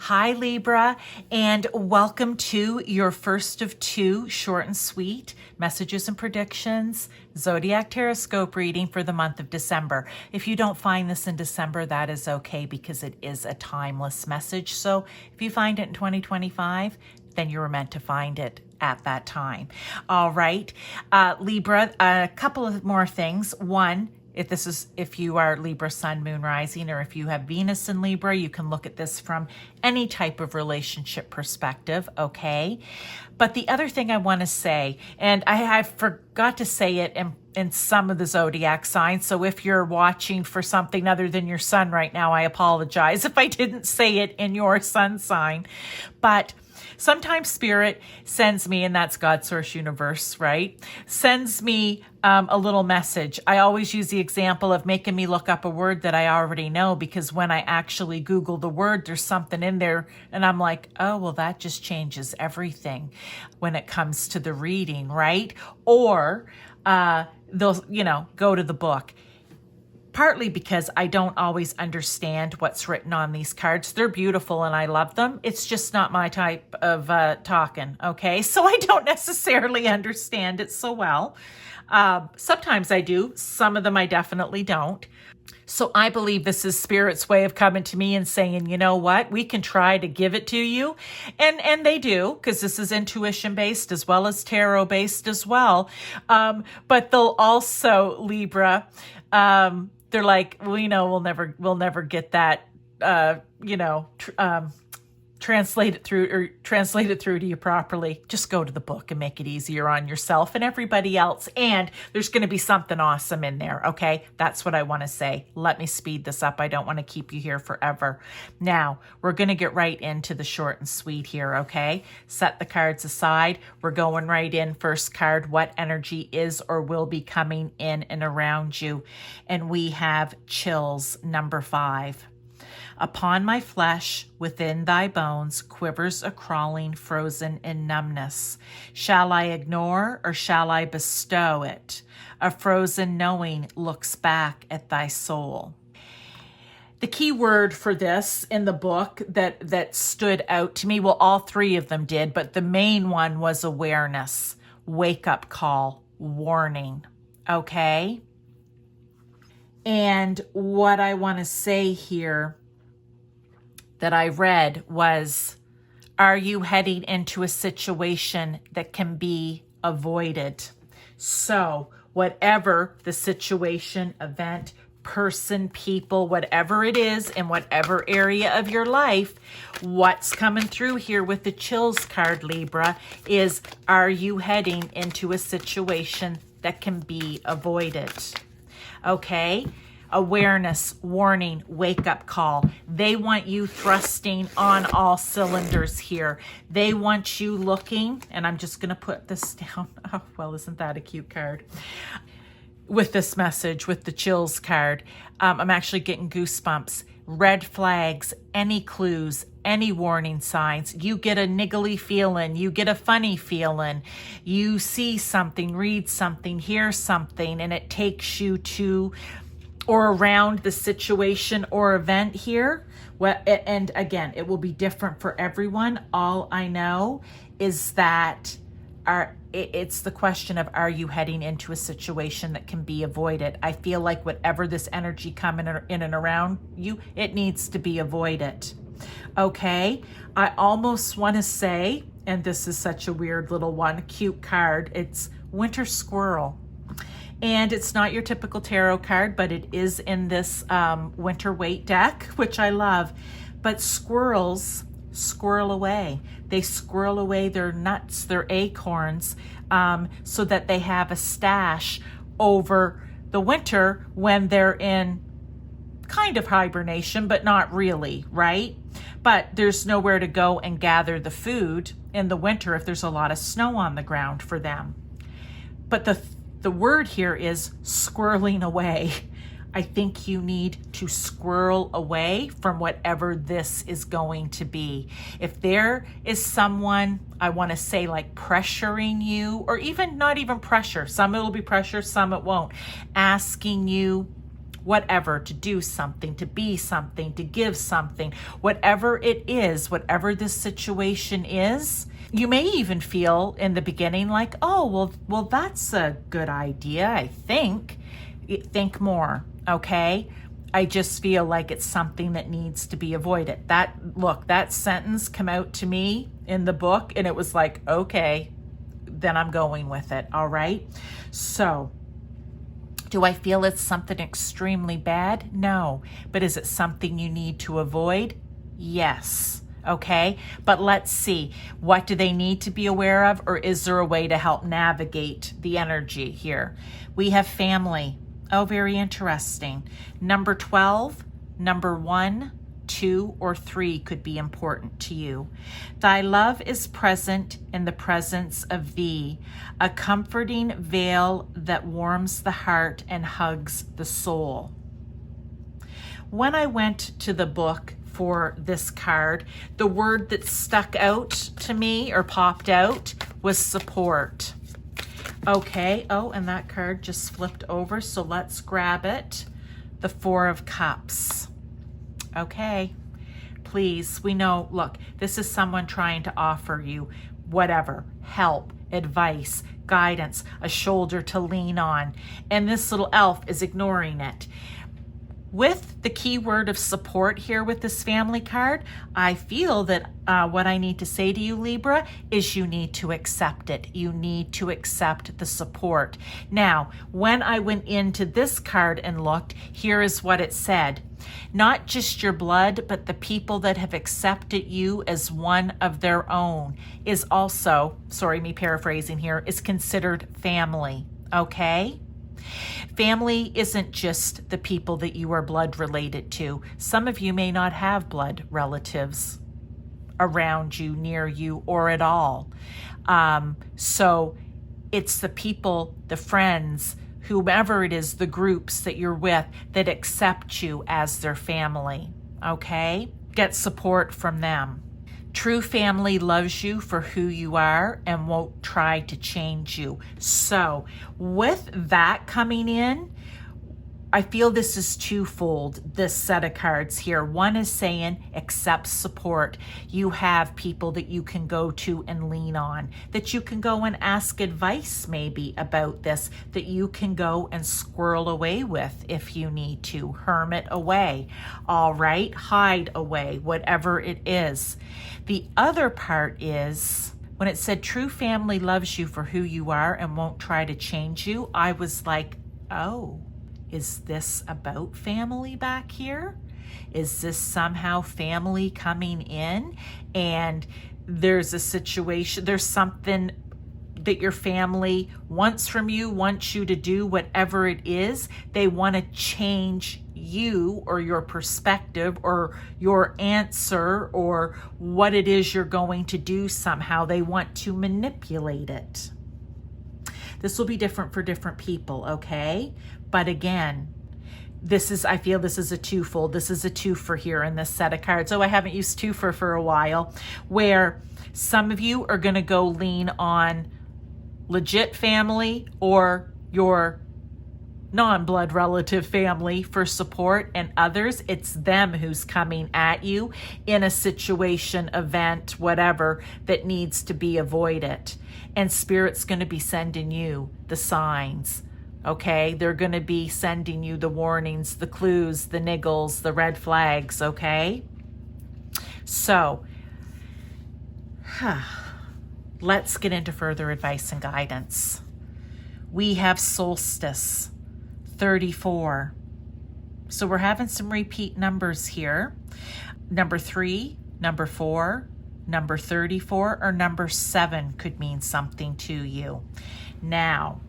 Hi, Libra, and welcome to your first of two short and sweet messages and predictions Zodiac Taroscope reading for the month of December. If you don't find this in December, that is okay because it is a timeless message. So if you find it in 2025, then you were meant to find it at that time. All right, Libra, a couple of more things. One, if you are Libra Sun, Moon, Rising, or if you have Venus in Libra, you can look at this from any type of relationship perspective, okay? But the other thing I want to say, and I forgot to say it in some of the zodiac signs, so if you're watching for something other than your sun right now, I apologize if I didn't say it in your sun sign. But sometimes Spirit sends me, and that's God, Source, Universe, right? Sends me a little message. I always use the example of making me look up a word that I already know, because when I actually Google the word, there's something in there and I'm like, oh, well, that just changes everything when it comes to the reading, right? Or they'll, go to the book. Partly because I don't always understand what's written on these cards. They're beautiful and I love them. It's just not my type of talking, okay? So I don't necessarily understand it so well. Sometimes I do. Some of them I definitely don't. So I believe this is Spirit's way of coming to me and saying, you know what, we can try to give it to you. And they do, because this is intuition based as well as tarot based as well. But they'll also, Libra, they're like, we'll never get that, translate it through to you properly. Just go to the book and make it easier on yourself and everybody else. And there's going to be something awesome in there. Okay. That's what I want to say. Let me speed this up. I don't want to keep you here forever. Now we're going to get right into the short and sweet here. Okay. Set the cards aside. We're going right in. First card, what energy is or will be coming in and around you. And we have chills, number 5. Upon my flesh, within thy bones, quivers a crawling, frozen in numbness. Shall I ignore or shall I bestow it? A frozen knowing looks back at thy soul. The key word for this in the book that stood out to me, well, all three of them did, but the main one was awareness, wake up call, warning, okay? And what I want to say here that I read was, are you heading into a situation that can be avoided? So whatever the situation, event, person, people, whatever it is in whatever area of your life, what's coming through here with the chills card, Libra, is, are you heading into a situation that can be avoided? Okay? Awareness, warning, wake-up call. They want you thrusting on all cylinders here. They want you looking, and I'm just going to put this down. Oh, well, isn't that a cute card? With this message, with the chills card, I'm actually getting goosebumps. Red flags, any clues, any warning signs. You get a niggly feeling. You get a funny feeling. You see something, read something, hear something, and it takes you to or around the situation or event here. Well, and again, it will be different for everyone. All I know is that it's the question of, are you heading into a situation that can be avoided? I feel like whatever this energy coming in and around you, it needs to be avoided. Okay, I almost want to say, and this is such a weird little one, cute card, it's Winter Squirrel. And it's not your typical tarot card, but it is in this winter weight deck, which I love. But squirrels squirrel away. They squirrel away their nuts, their acorns, so that they have a stash over the winter when they're in kind of hibernation, but not really, right? But there's nowhere to go and gather the food in the winter if there's a lot of snow on the ground for them. But the word here is squirreling away. I think you need to squirrel away from whatever this is going to be. If there is someone, I want to say, like pressuring you, or even not even pressure, some it'll be pressure, some it won't, asking you whatever, to do something, to be something, to give something, whatever it is, whatever this situation is. You may even feel in the beginning like, oh, well, that's a good idea, I think. Think more, okay? I just feel like it's something that needs to be avoided. That sentence came out to me in the book, and it was like, okay, then I'm going with it, all right? So, do I feel it's something extremely bad? No. But is it something you need to avoid? Yes. Okay, but let's see, what do they need to be aware of, or is there a way to help navigate the energy here? We have family. Oh, very interesting. Number 12, number 1, 2, or 3 could be important to you. Thy love is present in the presence of thee, a comforting veil that warms the heart and hugs the soul. When I went to the book for this card, the word that stuck out to me or popped out was support. Okay, oh, and that card just flipped over, so let's grab it. The 4 of Cups. Okay, please, we know, look, this is someone trying to offer you whatever, help, advice, guidance, a shoulder to lean on, and this little elf is ignoring it. With the keyword of support here with this family card, I feel that what I need to say to you, Libra, is you need to accept it. You need to accept the support. Now, when I went into this card and looked, here is what it said. Not just your blood, but the people that have accepted you as one of their own is also, sorry, me paraphrasing here, is considered family, okay? Family isn't just the people that you are blood related to. Some of you may not have blood relatives around you, near you, or at all. So it's the people, the friends, whomever it is, the groups that you're with that accept you as their family, okay? Get support from them. True family loves you for who you are and won't try to change you. So with that coming in, I feel this is twofold, this set of cards here. One is saying accept support. You have people that you can go to and lean on, that you can go and ask advice maybe about this, that you can go and squirrel away with if you need to, hermit away, all right, hide away, whatever it is. The other part is, when it said true family loves you for who you are and won't try to change you, I was like, oh, is this about family back here? Is this somehow family coming in and there's a situation, there's something that your family wants from you, wants you to do, whatever it is, they want to change you or your perspective or your answer or what it is you're going to do somehow. They want to manipulate it. This will be different for different people, okay? But again, I feel this is a twofold. This is a twofer here in this set of cards. Oh, I haven't used twofer for a while, where some of you are going to go lean on legit family or your non-blood relative family for support, and others, it's them who's coming at you in a situation, event, whatever, that needs to be avoided. And Spirit's going to be sending you the signs, okay? They're going to be sending you the warnings, the clues, the niggles, the red flags, okay? So, let's get into further advice and guidance. We have solstice, 34. So we're having some repeat numbers here. Number 3, number 4, number 34, or number 7 could mean something to you. Now,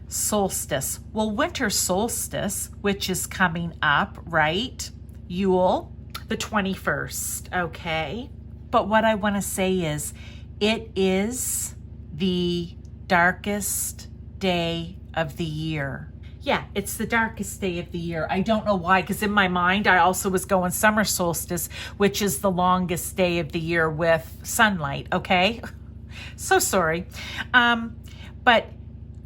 solstice. Well, winter solstice, which is coming up, right? Yule, the 21st, okay? But what I want to say is, it is the darkest day of the year. Yeah, it's the darkest day of the year. I don't know why, because in my mind, I also was going summer solstice, which is the longest day of the year with sunlight, okay? So sorry. But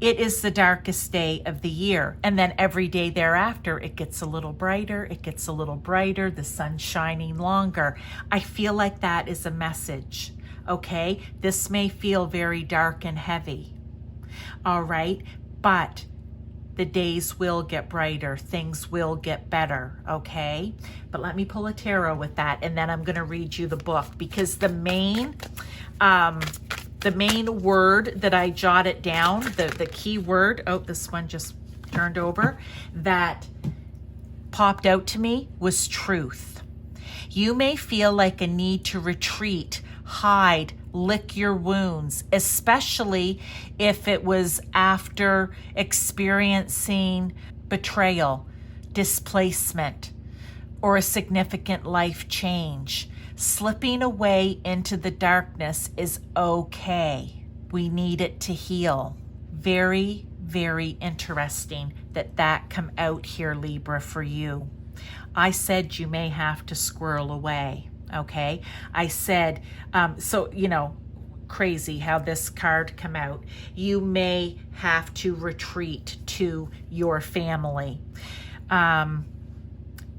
it is the darkest day of the year. And then every day thereafter, it gets a little brighter. It gets a little brighter. The sun's shining longer. I feel like that is a message. Okay. This may feel very dark and heavy. All right. But the days will get brighter. Things will get better. Okay. But let me pull a tarot with that. And then I'm going to read you the book, because the main word that I jotted down, the key word, oh, this one just turned over, that popped out to me was truth. You may feel like a need to retreat, hide, lick your wounds, especially if it was after experiencing betrayal, displacement, or a significant life change. Slipping away into the darkness is okay. We need it to heal. Very, very interesting that come out here, Libra, for you. I said you may have to squirrel away, okay? I said, crazy how this card come out. You may have to retreat to your family.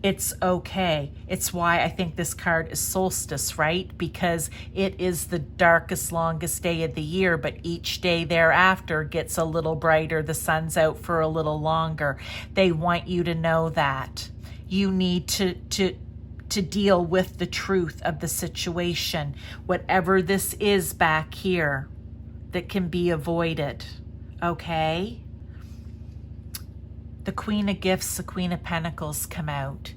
It's okay. It's why I think this card is solstice, right? Because it is the darkest, longest day of the year, but each day thereafter gets a little brighter. The sun's out for a little longer. They want you to know that. You need to deal with the truth of the situation, whatever this is back here that can be avoided, okay? The Queen of Gifts, the Queen of Pentacles come out.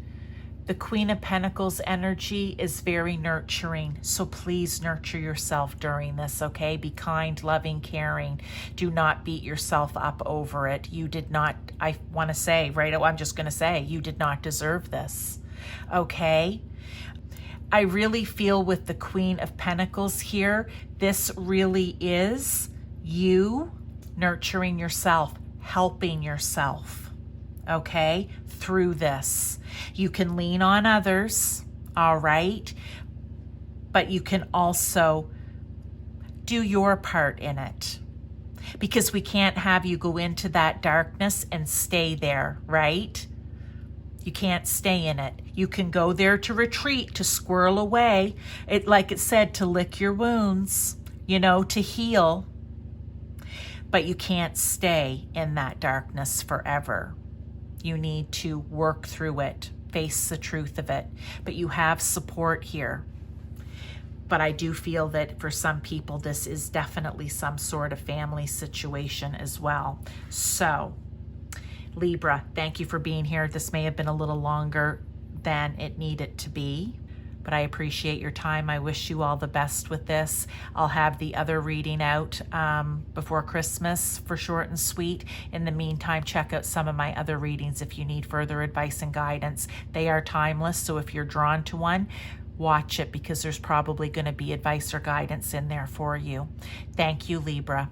The Queen of Pentacles energy is very nurturing, so please nurture yourself during this, okay? Be kind, loving, caring. Do not beat yourself up over it. You did not, I want to say, right? I'm just going to say, you did not deserve this, okay? I really feel with the Queen of Pentacles here, this really is you nurturing yourself, helping yourself, okay, through this. You can lean on others, all right, but you can also do your part in it, because we can't have you go into that darkness and stay there, right? You can't stay in it. You can go there to retreat, to squirrel away, like it said, to lick your wounds, to heal, but you can't stay in that darkness forever. You need to work through it, face the truth of it, but you have support here. But I do feel that for some people, this is definitely some sort of family situation as well. So, Libra, thank you for being here. This may have been a little longer than it needed to be, but I appreciate your time. I wish you all the best with this. I'll have the other reading out before Christmas for short and sweet. In the meantime, check out some of my other readings if you need further advice and guidance. They are timeless, so if you're drawn to one, watch it, because there's probably going to be advice or guidance in there for you. Thank you, Libra.